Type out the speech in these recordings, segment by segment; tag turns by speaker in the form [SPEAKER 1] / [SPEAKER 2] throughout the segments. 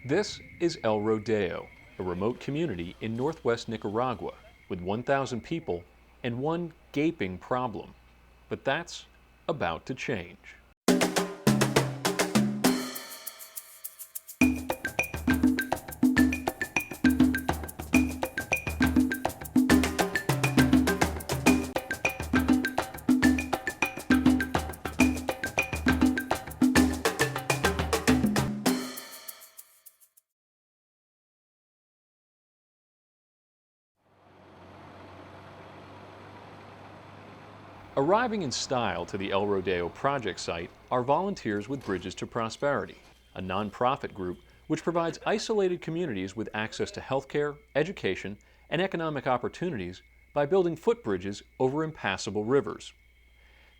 [SPEAKER 1] This is El Rodeo, a remote community in northwest Nicaragua with 1,000 people and one gaping problem. But that's about to change. Arriving in style to the El Rodeo project site are volunteers with Bridges to Prosperity, a nonprofit group which provides isolated communities with access to healthcare, education, and economic opportunities by building footbridges over impassable rivers.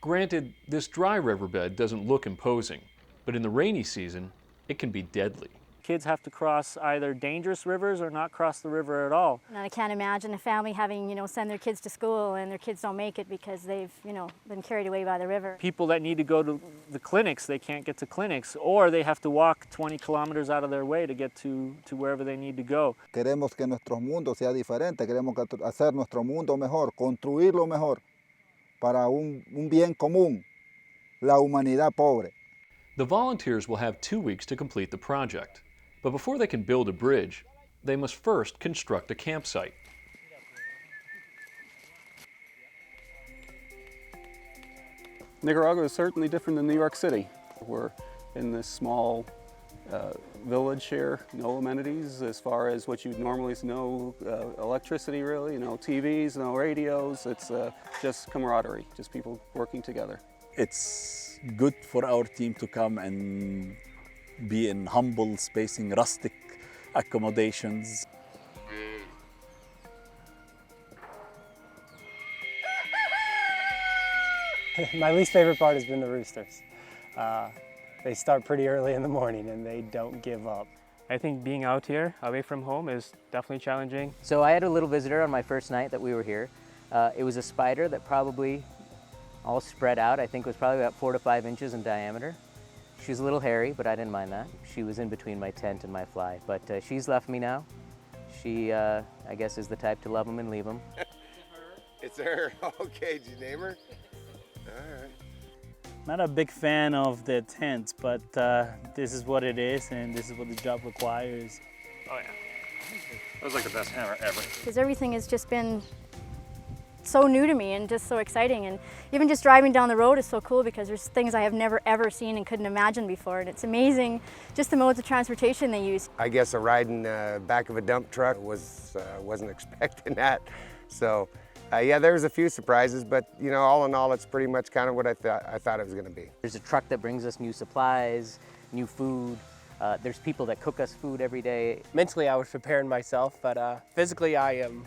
[SPEAKER 1] Granted, this dry riverbed doesn't look imposing, but in the rainy season, it can be deadly.
[SPEAKER 2] Kids have to cross either dangerous rivers or not cross the river at all.
[SPEAKER 3] And I can't imagine a family having, send their kids to school and their kids don't make it because they've, been carried away by the river.
[SPEAKER 2] People that need to go to the clinics, they can't get to clinics, or they have to walk 20 kilometers out of their way to get to wherever they need to go.
[SPEAKER 4] Queremos que nuestro mundo sea diferente, queremos hacer nuestro mundo mejor, construirlo mejor para un bien común, la humanidad pobre.
[SPEAKER 1] The volunteers will have 2 weeks to complete the project. But before they can build a bridge, they must first construct a campsite.
[SPEAKER 5] Nicaragua is certainly different than New York City. We're in this small village here, no amenities as far as what you'd normally know, electricity really, no TVs, no radios, it's just camaraderie, just people working together.
[SPEAKER 6] It's good for our team to come and be in humble spacing, rustic accommodations.
[SPEAKER 7] My least favorite part has been the roosters. They start pretty early in the morning and they don't give up.
[SPEAKER 2] I think being out here, away from home, is definitely challenging.
[SPEAKER 8] So I had a little visitor on my first night that we were here. It was a spider that probably all spread out, I think was probably about 4 to 5 inches in diameter. She was a little hairy, but I didn't mind that. She was in between my tent and my fly, but she's left me now. She, I guess, is the type to love them and leave them.
[SPEAKER 9] It's her. Okay, did you name her? All right.
[SPEAKER 10] Not a big fan of the tents, but this is what it is, and this is what the job requires.
[SPEAKER 11] Oh yeah, that was like the best hammer ever.
[SPEAKER 3] Because everything has just been so new to me and just so exciting, and even just driving down the road is so cool because there's things I have never ever seen and couldn't imagine before, and it's amazing just the modes of transportation they use.
[SPEAKER 9] I guess a ride in the back of a dump truck wasn't expecting that, so yeah, there was a few surprises, but all in all, it's pretty much kind of what I thought it was going to be.
[SPEAKER 8] There's a truck that brings us new supplies, new food. There's people that cook us food every day.
[SPEAKER 7] Mentally, I was preparing myself, but physically, I'm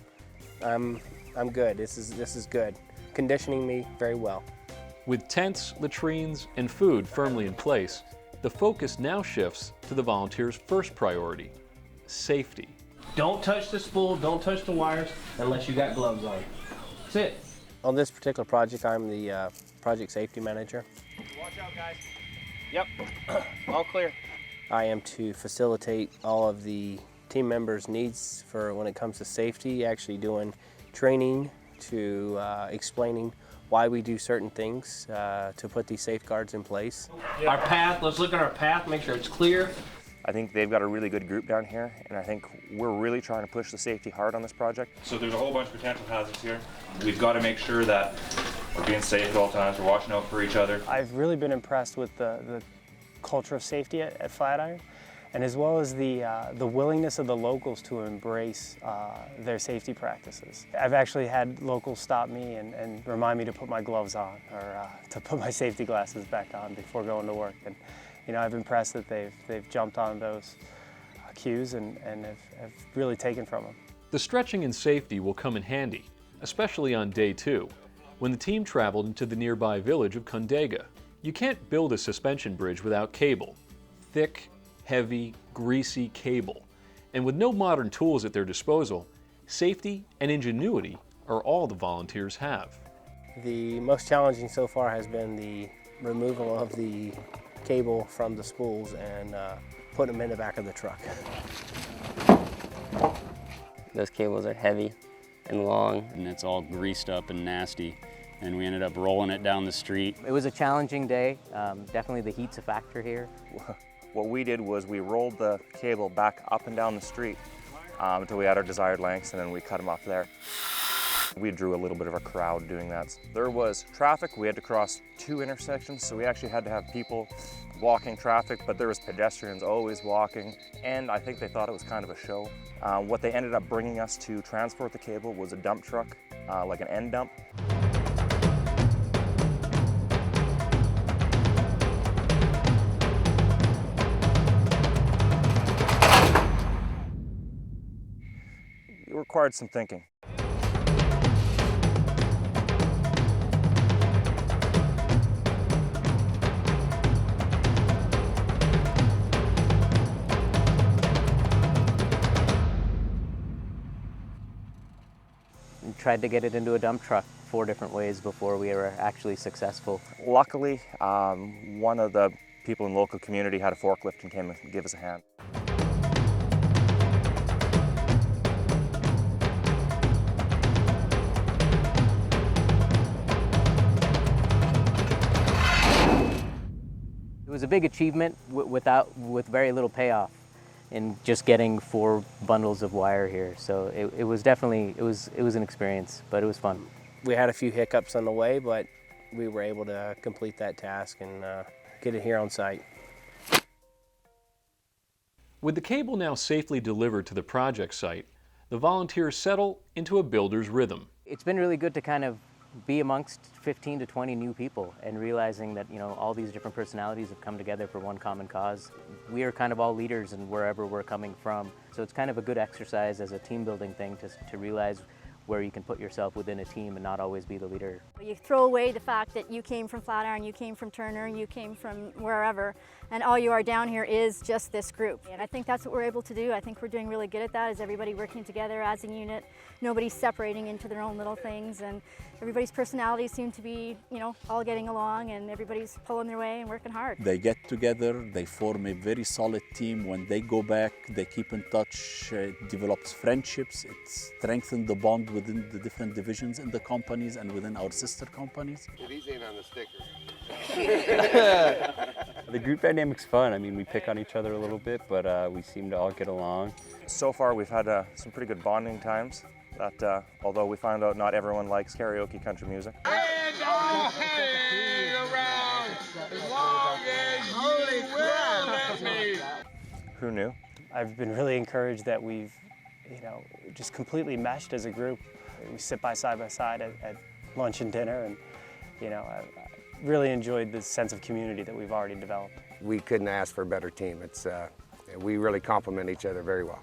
[SPEAKER 7] good. This is good. Conditioning me very well.
[SPEAKER 1] With tents, latrines, and food firmly in place, the focus now shifts to the volunteers' first priority: safety.
[SPEAKER 12] Don't touch the spool, don't touch the wires unless you got gloves on. That's it.
[SPEAKER 7] On this particular project, I'm the project safety manager.
[SPEAKER 12] Watch out, guys. Yep, all clear.
[SPEAKER 7] I am to facilitate all of the team members' needs for when it comes to safety, actually doing training to explaining why we do certain things to put these safeguards in place.
[SPEAKER 12] Our path, let's look at our path, make sure it's clear.
[SPEAKER 13] I think they've got a really good group down here, and I think we're really trying to push the safety hard on this project.
[SPEAKER 11] So there's a whole bunch of potential hazards here. We've got to make sure that we're being safe at all times, we're watching out for each other.
[SPEAKER 7] I've really been impressed with the culture of safety at Flatiron, and as well as the willingness of the locals to embrace their safety practices. I've actually had locals stop me and remind me to put my gloves on or to put my safety glasses back on before going to work. And I've been impressed that they've jumped on those cues and have really taken from them.
[SPEAKER 1] The stretching and safety will come in handy, especially on day 2, when the team traveled into the nearby village of Condega. You can't build a suspension bridge without cable. Thick, heavy, greasy cable. And with no modern tools at their disposal, safety and ingenuity are all the volunteers have.
[SPEAKER 7] The most challenging so far has been the removal of the cable from the spools and
[SPEAKER 12] putting them in the back of the truck.
[SPEAKER 14] Those cables are heavy and long.
[SPEAKER 15] And it's all greased up and nasty. And we ended up rolling it down the street.
[SPEAKER 8] It was a challenging day. Definitely the heat's a factor here.
[SPEAKER 13] What we did was we rolled the cable back up and down the street until we had our desired lengths, and then we cut them off there. We drew a little bit of a crowd doing that. There was traffic. We had to cross 2 intersections, so we actually had to have people blocking traffic, but there was pedestrians always walking, and I think they thought it was kind of a show. What they ended up bringing us to transport the cable was a dump truck, like an end dump. It required some thinking.
[SPEAKER 8] We tried to get it into a dump truck 4 different ways before we were actually successful.
[SPEAKER 13] Luckily, one of the people in the local community had a forklift and came and gave us a hand.
[SPEAKER 8] It was a big achievement with very little payoff in just getting 4 bundles of wire here. So it was definitely, it was an experience, but it was fun.
[SPEAKER 12] We had a few hiccups on the way, but we were able to complete that task and get it here on site.
[SPEAKER 1] With the cable now safely delivered to the project site, the volunteers settle into a builder's rhythm.
[SPEAKER 8] It's been really good to kind of be amongst 15 to 20 new people and realizing that, you know, all these different personalities have come together for one common cause. We are kind of all leaders in wherever we're coming from. So it's kind of a good exercise as a team building thing to realize where you can put yourself within a team and not always be the leader.
[SPEAKER 3] You throw away the fact that you came from Flatiron, you came from Turner, you came from wherever, and all you are down here is just this group. And I think that's what we're able to do. I think we're doing really good at that, is everybody working together as a unit, nobody's separating into their own little things, and everybody's personalities seem to be, you know, all getting along, and everybody's pulling their way and working hard.
[SPEAKER 6] They get together, they form a very solid team. When they go back, they keep in touch, it develops friendships, it strengthens the bond within the different divisions in the companies and within our sister companies.
[SPEAKER 9] These ain't on the sticker.
[SPEAKER 15] The group dynamic's fun. I mean, we pick on each other a little bit, but we seem to all get along.
[SPEAKER 13] So far, we've had some pretty good bonding times. That, although we found out not everyone likes karaoke country music.
[SPEAKER 16] And all hang around as long as you will let me.
[SPEAKER 13] Who knew?
[SPEAKER 7] I've been really encouraged that we've, you know, just completely meshed as a group. We sit side by side at lunch and dinner, and, you know, I really enjoyed the sense of community that we've already developed.
[SPEAKER 9] We couldn't ask for a better team. We really complement each other very well.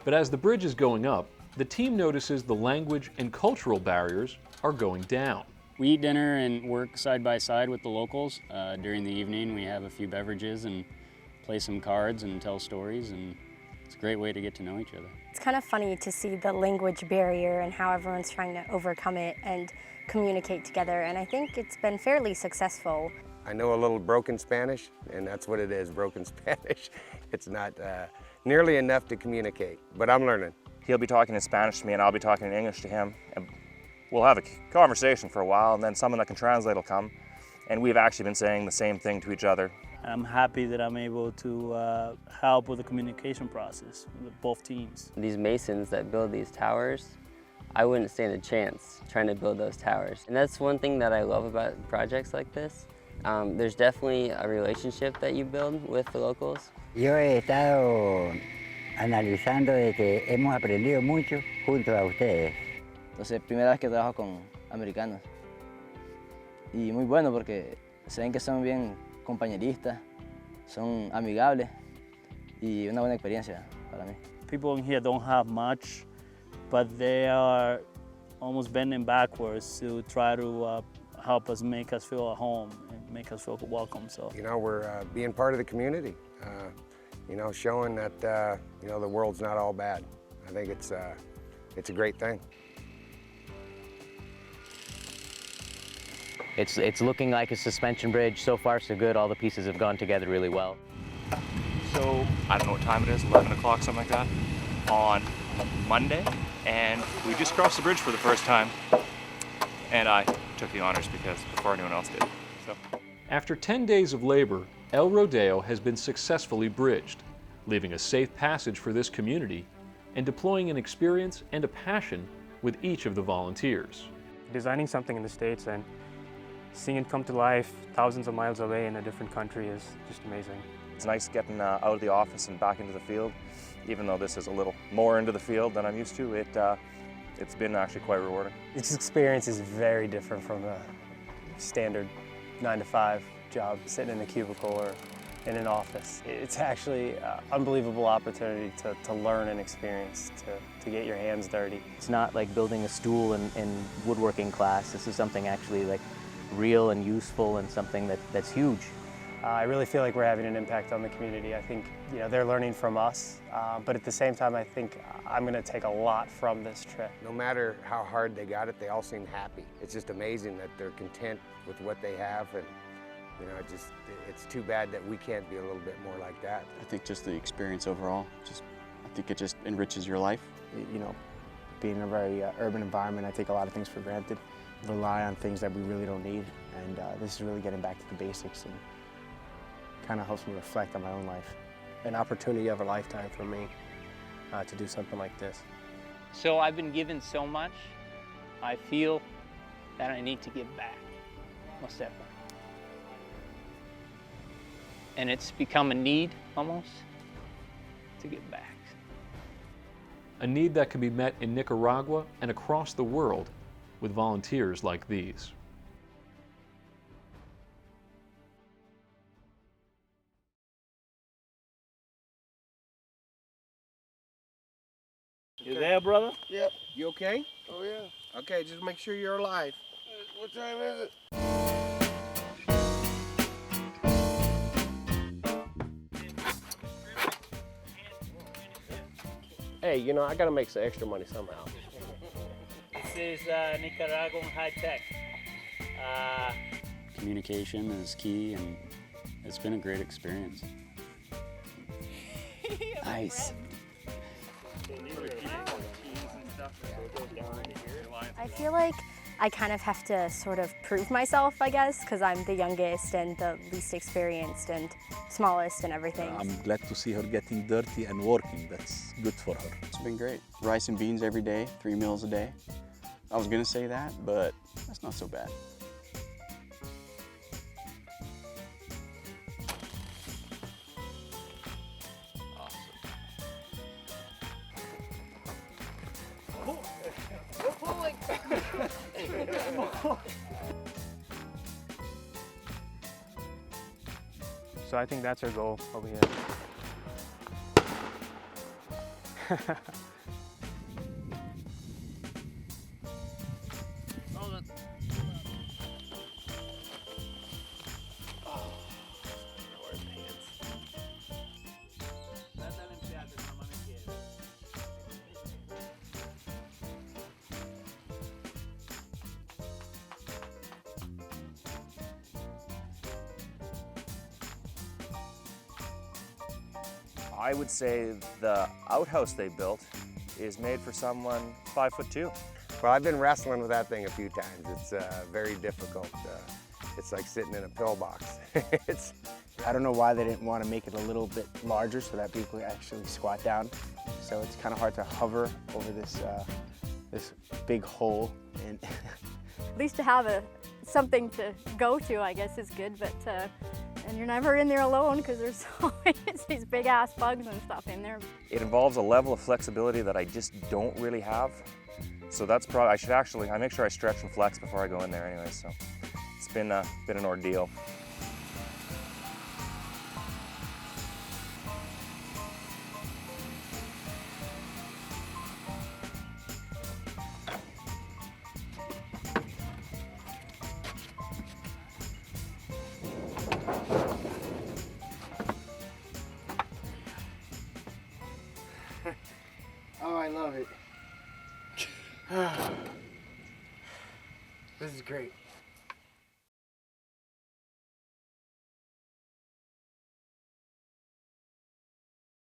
[SPEAKER 1] But as the bridge is going up, the team notices the language and cultural barriers are going down.
[SPEAKER 15] We eat dinner and work side by side with the locals. During the evening, we have a few beverages and play some cards and tell stories, and it's a great way to get to know each other.
[SPEAKER 17] It's kind of funny to see the language barrier and how everyone's trying to overcome it and communicate together, and I think it's been fairly successful.
[SPEAKER 9] I know a little broken Spanish, and that's what it is, broken Spanish. It's not nearly enough to communicate, but I'm learning.
[SPEAKER 13] He'll be talking in Spanish to me and I'll be talking in English to him. And we'll have a conversation for a while, and then someone that can translate will come. And we've actually been saying the same thing to each other.
[SPEAKER 10] I'm happy that I'm able to help with the communication process with both teams.
[SPEAKER 14] These masons that build these towers, I wouldn't stand a chance trying to build those towers. And that's one thing that I love about projects like this. There's definitely a relationship that you build with the locals.
[SPEAKER 18] Yo he estado analizando de que hemos aprendido mucho junto a ustedes.
[SPEAKER 19] Entonces, primera vez que trabajo con americanos. Y muy bueno porque se ven que son bien compañeristas, son amigables y una buena experiencia para mí.
[SPEAKER 10] People in here don't have much, but they are almost bending backwards to try to help us, make us feel at home and make us feel welcome. So,
[SPEAKER 9] you know, we're being part of the community. You know, showing that you know, the world's not all bad. I think it's a great thing.
[SPEAKER 8] It's looking like a suspension bridge. So far, so good. All the pieces have gone together really well.
[SPEAKER 13] So I don't know what time it is, 11 o'clock, something like that, on Monday, and we just crossed the bridge for the first time, and I took the honors before anyone else did. So.
[SPEAKER 1] After 10 days of labor, El Rodeo has been successfully bridged, leaving a safe passage for this community and deploying an experience and a passion with each of the volunteers.
[SPEAKER 7] Designing something in the States and seeing it come to life thousands of miles away in a different country is just amazing.
[SPEAKER 13] It's nice getting out of the office and back into the field. Even though this is a little more into the field than I'm used to, it's been actually quite rewarding.
[SPEAKER 12] This experience is very different from a standard 9-to-5 job, sitting in a cubicle or in an office. It's actually an unbelievable opportunity to learn and experience, to get your hands dirty.
[SPEAKER 8] It's not like building a stool in woodworking class. This is something actually like real and useful and something that's huge.
[SPEAKER 12] I really feel like we're having an impact on the community. I think they're learning from us, but at the same time I think I'm going to take a lot from this trip.
[SPEAKER 9] No matter how hard they got it, they all seem happy. It's just amazing that they're content with what they have, and it's too bad that we can't be a little bit more like that.
[SPEAKER 20] I think just the experience overall, I think it just enriches your life.
[SPEAKER 12] Being in a very urban environment, I take a lot of things for granted, rely on things that we really don't need, and this is really getting back to the basics and kind of helps me reflect on my own life. An opportunity of a lifetime for me to do something like this.
[SPEAKER 21] So I've been given so much, I feel that I need to give back, most definitely. And it's become a need, almost, to give back.
[SPEAKER 1] A need that can be met in Nicaragua and across the world with volunteers like these.
[SPEAKER 10] You there, brother?
[SPEAKER 16] Yep. You okay? Oh, yeah. Okay, just make sure you're alive. What time is it?
[SPEAKER 12] Hey, I gotta make some extra money somehow.
[SPEAKER 10] This is Nicaraguan high tech.
[SPEAKER 15] Communication is key, and it's been a great experience.
[SPEAKER 8] Nice.
[SPEAKER 17] I feel like I kind of have to sort of prove myself, I guess, because I'm the youngest and the least experienced and smallest and everything.
[SPEAKER 6] I'm glad to see her getting dirty and working. That's good for her.
[SPEAKER 20] It's been great. Rice and beans every day, 3 meals a day. I was gonna say that, but that's not so bad.
[SPEAKER 12] So I think that's our goal over here.
[SPEAKER 13] I would say the outhouse they built is made for someone 5'2".
[SPEAKER 9] Well, I've been wrestling with that thing a few times. It's very difficult. It's like sitting in a pillbox.
[SPEAKER 12] I don't know why they didn't want to make it a little bit larger so that people could actually squat down. So it's kind of hard to hover over this this big hole. And
[SPEAKER 3] At least to have something to go to, I guess, is good. But and you're never in there alone because there's always these big ass bugs and stuff in there.
[SPEAKER 13] It involves a level of flexibility that I just don't really have. So that's probably, I make sure I stretch and flex before I go in there anyway, so it's been an ordeal.
[SPEAKER 16] Oh, I love it. This is great.